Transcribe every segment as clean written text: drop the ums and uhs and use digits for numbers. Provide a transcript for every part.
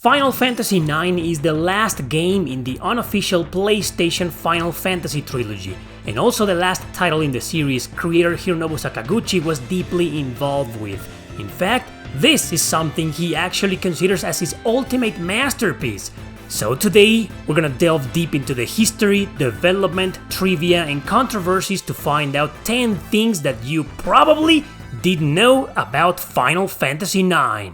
Final Fantasy IX is the last game in the unofficial PlayStation Final Fantasy trilogy, and also the last title in the series creator Hironobu Sakaguchi was deeply involved with. In fact, this is something he actually considers as his ultimate masterpiece. So today, we're gonna delve deep into the history, development, trivia, and controversies to find out 10 things that you probably didn't know about Final Fantasy IX.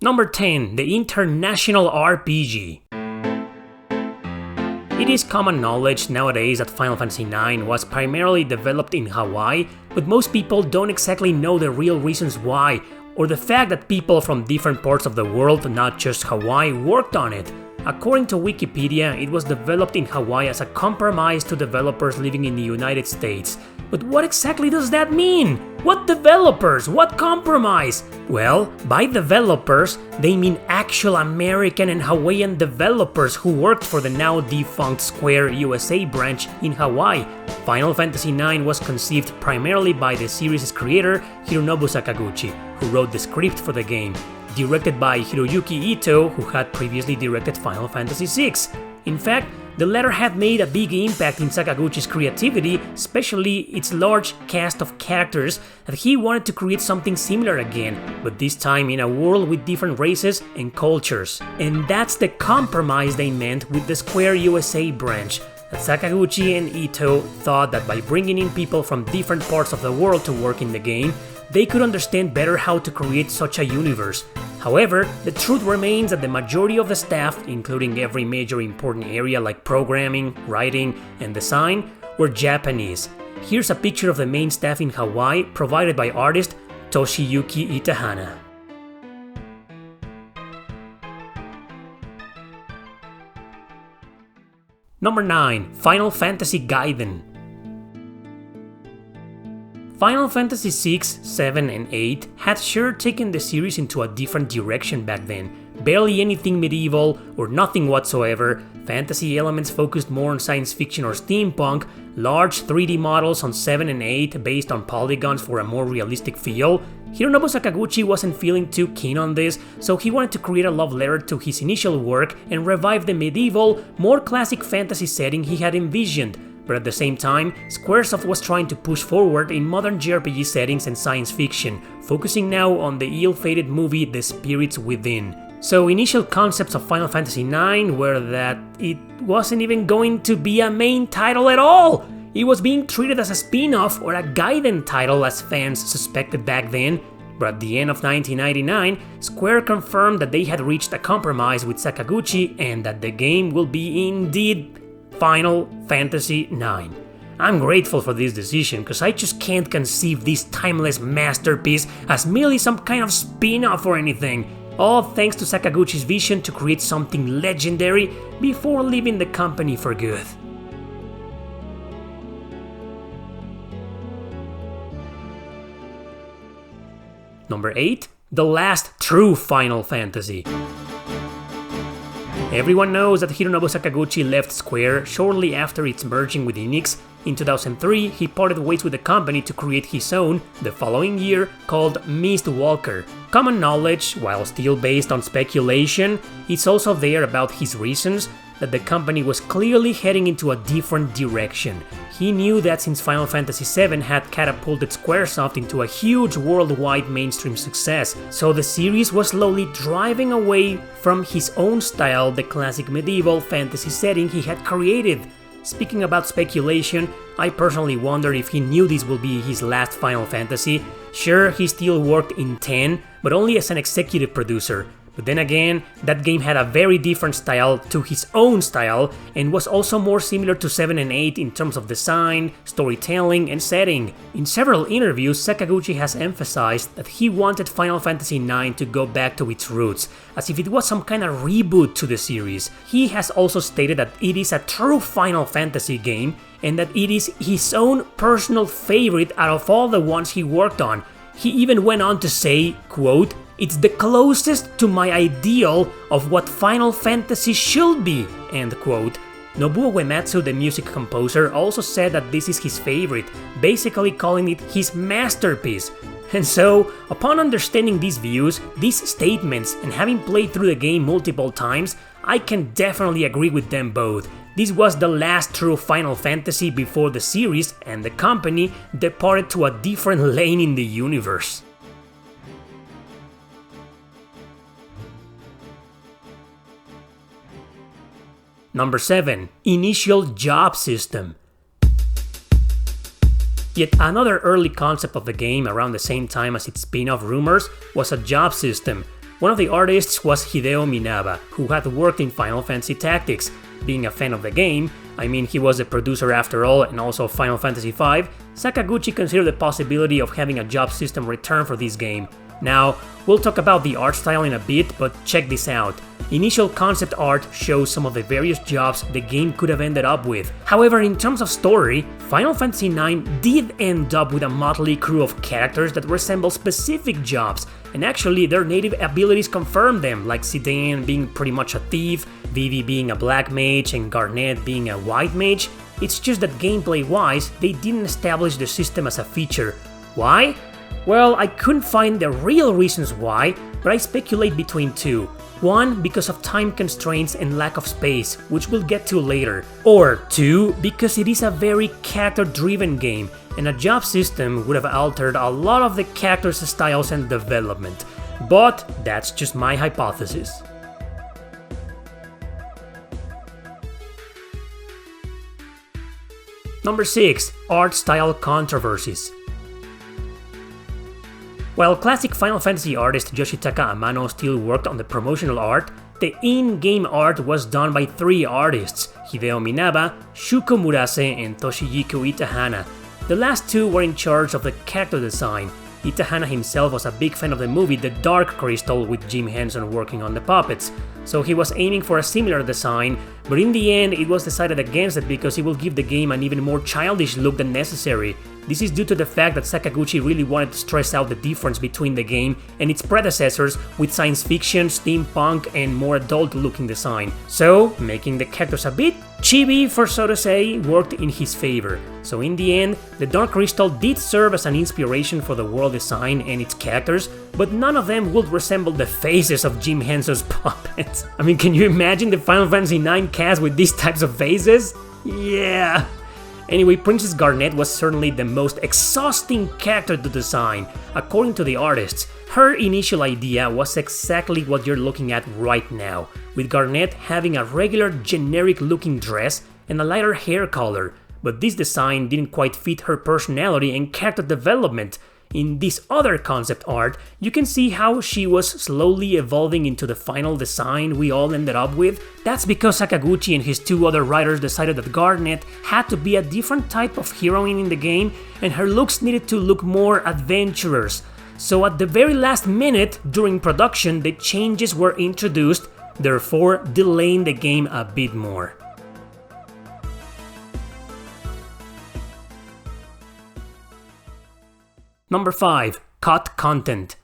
Number 10. The International RPG. It is common knowledge nowadays that Final Fantasy IX was primarily developed in Hawaii, but most people don't exactly know the real reasons why, or the fact that people from different parts of the world, not just Hawaii, worked on it. According to Wikipedia, it was developed in Hawaii as a compromise to developers living in the United States. But what exactly does that mean? What developers? What compromise? Well, by developers, they mean actual American and Hawaiian developers who worked for the now defunct Square USA branch in Hawaii. Final Fantasy IX was conceived primarily by the series' creator, Hironobu Sakaguchi, who wrote the script for the game, directed by Hiroyuki Ito, who had previously directed Final Fantasy VI. In fact, the latter had made a big impact in Sakaguchi's creativity, especially its large cast of characters, that he wanted to create something similar again, but this time in a world with different races and cultures. And that's the compromise they meant with the Square USA branch, that Sakaguchi and Ito thought that by bringing in people from different parts of the world to work in the game, they could understand better how to create such a universe. However, the truth remains that the majority of the staff, including every major important area like programming, writing, and design, were Japanese. Here's a picture of the main staff in Hawaii provided by artist Toshiyuki Itahana. Number 9. Final Fantasy Gaiden. Final Fantasy VI, 7, and 8 had sure taken the series into a different direction back then. Barely anything medieval or nothing whatsoever, fantasy elements focused more on science fiction or steampunk, large 3D models on 7 and 8 based on polygons for a more realistic feel. Hironobu Sakaguchi wasn't feeling too keen on this, so he wanted to create a love letter to his initial work and revive the medieval, more classic fantasy setting he had envisioned. But at the same time, Squaresoft was trying to push forward in modern JRPG settings and science fiction, focusing now on the ill-fated movie The Spirits Within. So initial concepts of Final Fantasy IX were that it wasn't even going to be a main title at all! It was being treated as a spin-off or a Gaiden title as fans suspected back then. But at the end of 1999, Square confirmed that they had reached a compromise with Sakaguchi and that the game will be indeed Final Fantasy IX. I'm grateful for this decision, cause I just can't conceive this timeless masterpiece as merely some kind of spin-off or anything. All thanks to Sakaguchi's vision to create something legendary before leaving the company for good. Number 8. The last true Final Fantasy. Everyone knows that Hironobu Sakaguchi left Square shortly after its merging with Enix. In 2003, he parted ways with the company to create his own, the following year, called Mistwalker. Common knowledge, while still based on speculation, it's also there about his reasons that the company was clearly heading into a different direction. He knew that since Final Fantasy VII had catapulted Squaresoft into a huge worldwide mainstream success, so the series was slowly driving away from his own style, the classic medieval fantasy setting he had created. Speaking about speculation, I personally wonder if he knew this would be his last Final Fantasy. Sure, he still worked in 10, but only as an executive producer. But then again, that game had a very different style to his own style and was also more similar to 7 and 8 in terms of design, storytelling, and setting. In several interviews, Sakaguchi has emphasized that he wanted Final Fantasy IX to go back to its roots, as if it was some kind of reboot to the series. He has also stated that it is a true Final Fantasy game and that it is his own personal favorite out of all the ones he worked on. He even went on to say, quote, "It's the closest to my ideal of what Final Fantasy should be," end quote. Nobuo Uematsu, the music composer, also said that this is his favorite, basically calling it his masterpiece. And so, upon understanding these views, these statements, and having played through the game multiple times, I can definitely agree with them both. This was the last true Final Fantasy before the series and the company departed to a different lane in the universe. Number 7. Initial job system. Yet another early concept of the game around the same time as its spin-off rumors was a job system. One of the artists was Hideo Minaba, who had worked in Final Fantasy Tactics. Being a fan of the game, I mean he was a producer after all and also Final Fantasy V, Sakaguchi considered the possibility of having a job system return for this game. Now, we'll talk about the art style in a bit, but check this out. Initial concept art shows some of the various jobs the game could have ended up with. However, in terms of story, Final Fantasy IX did end up with a motley crew of characters that resemble specific jobs, and actually their native abilities confirm them, like Zidane being pretty much a thief, Vivi being a black mage, and Garnet being a white mage. It's just that gameplay-wise, they didn't establish the system as a feature. Why? Well, I couldn't find the real reasons why, but I speculate between two. One, because of time constraints and lack of space, which we'll get to later. Or two, because it is a very character-driven game, and a job system would have altered a lot of the characters' styles and development. But that's just my hypothesis. Number 6. Art style controversies. While classic Final Fantasy artist Yoshitaka Amano still worked on the promotional art, the in-game art was done by 3 artists, Hideo Minaba, Shuko Murase, and Toshiyuki Itahana. The last 2 were in charge of the character design. Itahana himself was a big fan of the movie The Dark Crystal with Jim Henson working on the puppets, so he was aiming for a similar design, but in the end it was decided against it because it will give the game an even more childish look than necessary. This is due to the fact that Sakaguchi really wanted to stress out the difference between the game and its predecessors with science fiction, steampunk, and more adult-looking design. So, making the characters a bit chibi, for so to say, worked in his favor. So in the end, the Dark Crystal did serve as an inspiration for the world design and its characters, but none of them would resemble the faces of Jim Henson's puppets. I mean, can you imagine the Final Fantasy IX cast with these types of faces? Yeah! Anyway, Princess Garnet was certainly the most exhausting character to design. According to the artists, her initial idea was exactly what you're looking at right now, with Garnet having a regular generic looking dress and a lighter hair color, but this design didn't quite fit her personality and character development. In this other concept art, you can see how she was slowly evolving into the final design we all ended up with. That's because Sakaguchi and his 2 other writers decided that Garnet had to be a different type of heroine in the game, and her looks needed to look more adventurous. So at the very last minute, during production, the changes were introduced, therefore delaying the game a bit more. Number 5. Cut content.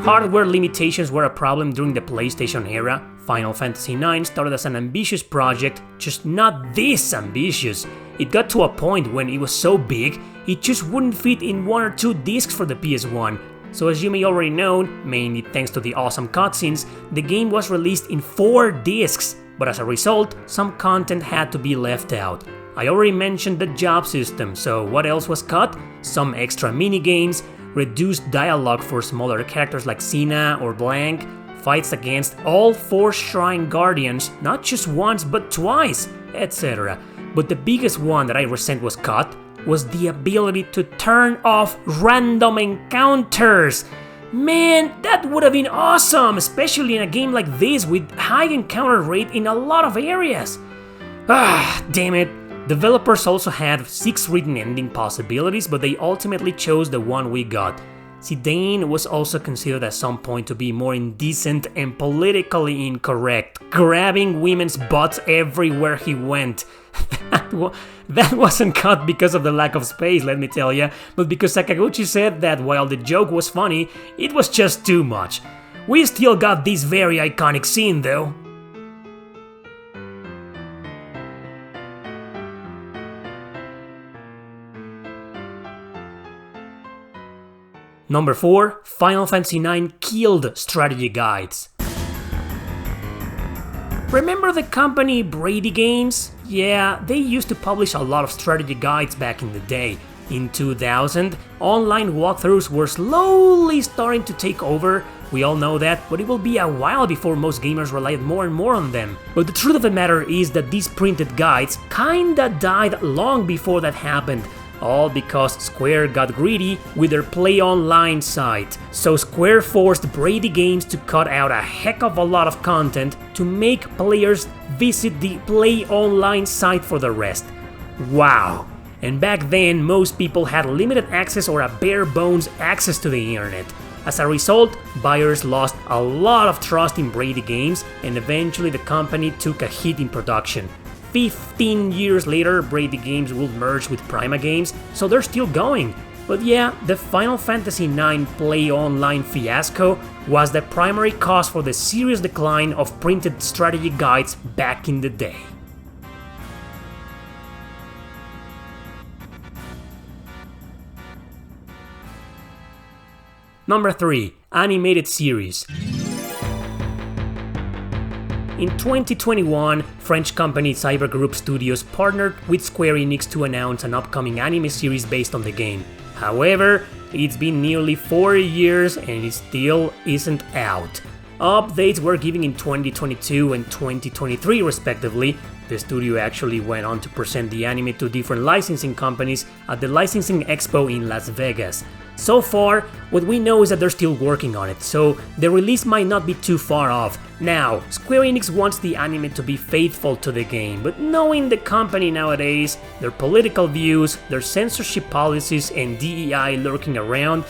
Hardware limitations were a problem during the PlayStation era. Final Fantasy IX started as an ambitious project, just not this ambitious. It got to a point when it was so big, it just wouldn't fit in 1 or 2 discs for the PS1. So as you may already know, mainly thanks to the awesome cutscenes, the game was released in 4 discs, but as a result, some content had to be left out. I already mentioned the job system, so what else was cut? Some extra minigames, reduced dialogue for smaller characters like Sina or Blank, fights against all 4 Shrine Guardians, not just once but twice, etc. But the biggest one that I resent was cut was the ability to turn off random encounters. Man, that would have been awesome, especially in a game like this with high encounter rate in a lot of areas. Ah, damn it. Developers also had 6 written ending possibilities, but they ultimately chose the one we got. Zidane was also considered at some point to be more indecent and politically incorrect, grabbing women's butts everywhere he went. That wasn't cut because of the lack of space, let me tell ya, but because Sakaguchi said that while the joke was funny, it was just too much. We still got this very iconic scene though. Number 4, Final Fantasy IX killed strategy guides. Remember the company Brady Games? Yeah, they used to publish a lot of strategy guides back in the day. In 2000, online walkthroughs were slowly starting to take over. We all know that, but it will be a while before most gamers relied more and more on them. But the truth of the matter is that these printed guides kinda died long before that happened. All because Square got greedy with their Play Online site. So Square forced Brady Games to cut out a heck of a lot of content to make players visit the Play Online site for the rest. Wow. And back then, most people had limited access or a bare bones access to the internet. As a result, buyers lost a lot of trust in Brady Games, and eventually the company took a hit in production. 15 years later, Brady Games will merge with Prima Games, so they're still going. But yeah, the Final Fantasy IX Play Online fiasco was the primary cause for the serious decline of printed strategy guides back in the day. Number 3, Animated Series. In 2021, French company Cybergroup Studios partnered with Square Enix to announce an upcoming anime series based on the game. However, it's been nearly 4 years and it still isn't out. Updates were given in 2022 and 2023 respectively. The studio actually went on to present the anime to different licensing companies at the Licensing Expo in Las Vegas. So far, what we know is that they're still working on it, so the release might not be too far off. Now, Square Enix wants the anime to be faithful to the game, but knowing the company nowadays, their political views, their censorship policies and DEI lurking around,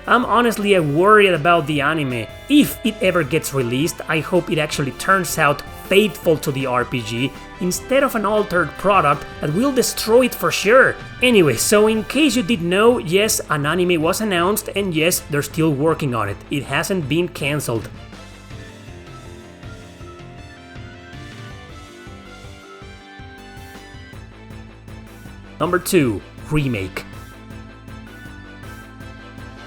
I'm honestly worried about the anime. If it ever gets released, I hope it actually turns out faithful to the RPG instead of an altered product that will destroy it for sure. Anyway, so in case you didn't know, yes, an anime was announced and yes, they're still working on it. It hasn't been cancelled. Number 2, Remake.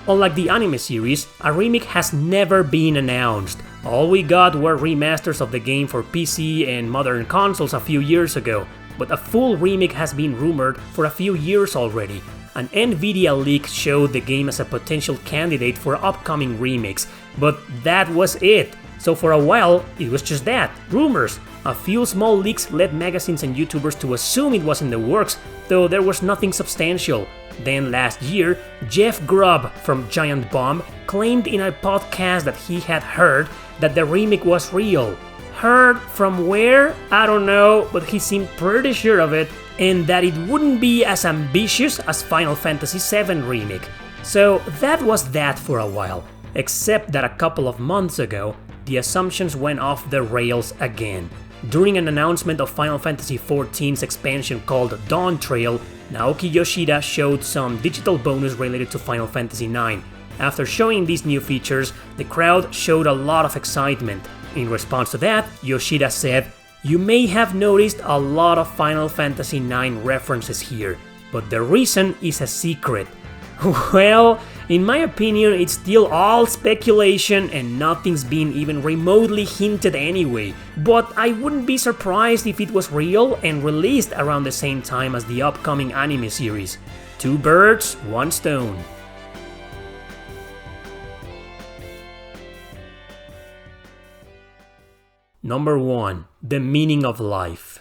Unlike the anime series, a remake has never been announced. All we got were remasters of the game for PC and modern consoles a few years ago, but a full remake has been rumored for a few years already. An Nvidia leak showed the game as a potential candidate for upcoming remakes, but that was it. So for a while, it was just that, rumors. A few small leaks led magazines and YouTubers to assume it was in the works, though there was nothing substantial. Then last year, Jeff Grubb from Giant Bomb claimed in a podcast that he had heard that the remake was real. Heard from where? I don't know, but he seemed pretty sure of it, and that it wouldn't be as ambitious as Final Fantasy VII Remake. So that was that for a while, except that a couple of months ago, the assumptions went off the rails again. During an announcement of Final Fantasy XIV's expansion called Dawn Trail, Naoki Yoshida showed some digital bonus related to Final Fantasy IX. After showing these new features, the crowd showed a lot of excitement. In response to that, Yoshida said, "You may have noticed a lot of Final Fantasy IX references here, but the reason is a secret." Well, in my opinion, it's still all speculation and nothing's been even remotely hinted anyway, but I wouldn't be surprised if it was real and released around the same time as the upcoming anime series. 2 birds, 1 stone. Number 1. The meaning of life.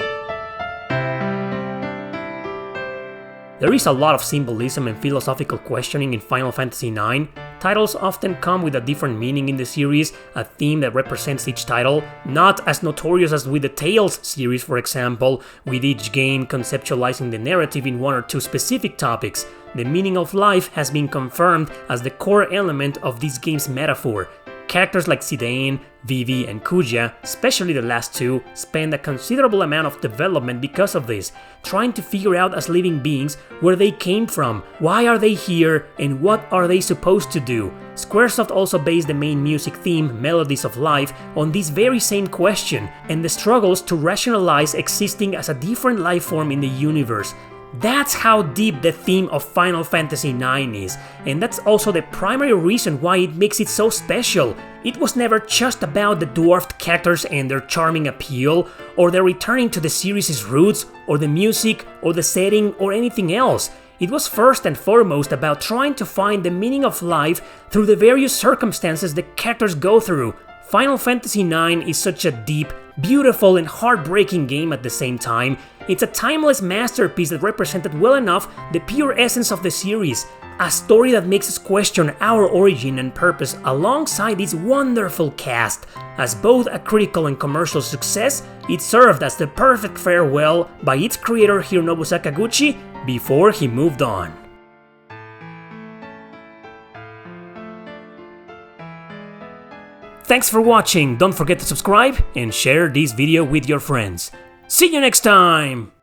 There is a lot of symbolism and philosophical questioning in Final Fantasy IX. Titles often come with a different meaning in the series, a theme that represents each title, not as notorious as with the Tales series, for example, with each game conceptualizing the narrative in one or two specific topics. The meaning of life has been confirmed as the core element of this game's metaphor. Characters like Zidane, Vivi, and Kuja, especially the last two, spend a considerable amount of development because of this, trying to figure out as living beings where they came from, why are they here, and what are they supposed to do. Squaresoft also based the main music theme, Melodies of Life, on this very same question, and the struggles to rationalize existing as a different life form in the universe. That's how deep the theme of Final Fantasy IX is, and that's also the primary reason why it makes it so special. It was never just about the dwarfed characters and their charming appeal, or their returning to the series' roots, or the music, or the setting, or anything else. It was first and foremost about trying to find the meaning of life through the various circumstances the characters go through. Final Fantasy IX is such a deep, beautiful, and heartbreaking game at the same time. It's a timeless masterpiece that represented well enough the pure essence of the series, a story that makes us question our origin and purpose alongside its wonderful cast. As both a critical and commercial success, it served as the perfect farewell by its creator Hironobu Sakaguchi before he moved on. Thanks for watching, don't forget to subscribe and share this video with your friends. See you next time!